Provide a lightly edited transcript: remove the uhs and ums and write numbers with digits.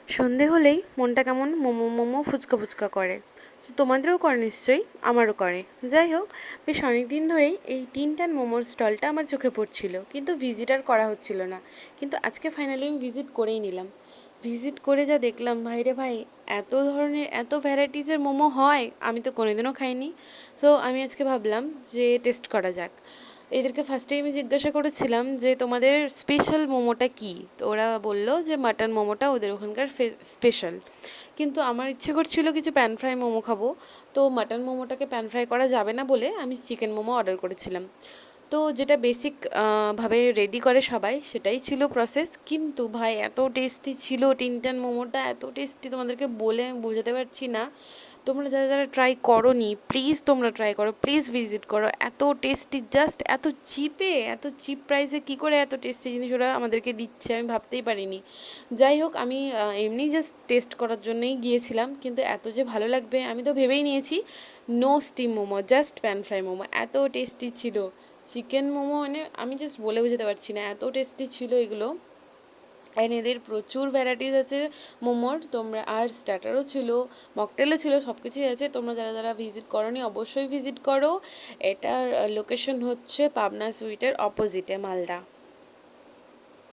সন্ধে হলেই মনটা কেমন মোমো মোমো ফুচকা ফুচকা করে। তো তোমাদেরও করে নিশ্চয়ই, আমারও করে। যাই হোক, বেশ অনেক দিন ধরেই এই টিনটান মোমোর স্টলটা আমার চোখে পড়ছিল, কিন্তু ভিজিট আর করা হচ্ছিল না। কিন্তু আজকে ফাইনালি আমি ভিজিট করেই নিলাম। ভিজিট করে যা দেখলাম, ভাই রে ভাই, এত ধরনের এত ভ্যারাইটিসের মোমো হয়, আমি তো কোনোদিনও খাইনি। সো আমি আজকে ভাবলাম যে টেস্ট করা যাক। এদেরকে ফার্স্টেই আমি জিজ্ঞাসা করেছিলাম যে তোমাদের স্পেশাল মোমোটা কী, তো ওরা বললো যে মাটন মোমোটা ওদের ওখানকার স্পেশাল। কিন্তু আমার ইচ্ছে করছিল কিছু প্যান ফ্রাই মোমো খাবো, তো মাটন মোমোটাকে প্যান ফ্রাই করা যাবে না বলে আমি চিকেন মোমো অর্ডার করেছিলাম। তো যেটা বেসিক ভাবে রেডি করে সবাই, সেটাই ছিল প্রসেস। কিন্তু ভাই এত টেস্টি ছিল টিনটান মোমোটা, এত টেস্টি তোমাদেরকে বলে বোঝাতে পারছি না। তোমরা যারা যারা ট্রাই করোনি, প্লিজ তোমরা ট্রাই করো, প্লিজ ভিজিট করো। এত টেস্টি, জাস্ট এত চিপে, এত চিপ প্রাইসে কী করে এত টেস্টি জিনিস ওরা আমাদেরকে দিচ্ছে আমি ভাবতেই পারিনি। যাই হোক, আমি এমনি জাস্ট টেস্ট করার জন্যই গিয়েছিলাম, কিন্তু এত যে ভালো লাগবে আমি তো ভেবেই নিয়েছি। No steam momo, just pan fry momo, এত টেস্টি ছিল। চিকেন মোমো মানে আমি জাস্ট বলে বোঝাতে পারছি না, এত টেস্টি ছিল এগুলো। অ্যান্ড এদের প্রচুর ভ্যারাইটিস আছে মোমোর, তোমরা আর স্টার্টারও ছিল, মকটেলও ছিল, সব কিছুই আছে। তোমরা যারা যারা ভিজিট করোনি অবশ্যই ভিজিট করো। এটার লোকেশন হচ্ছে পাবনা সুইটের অপোজিটে, মালদা।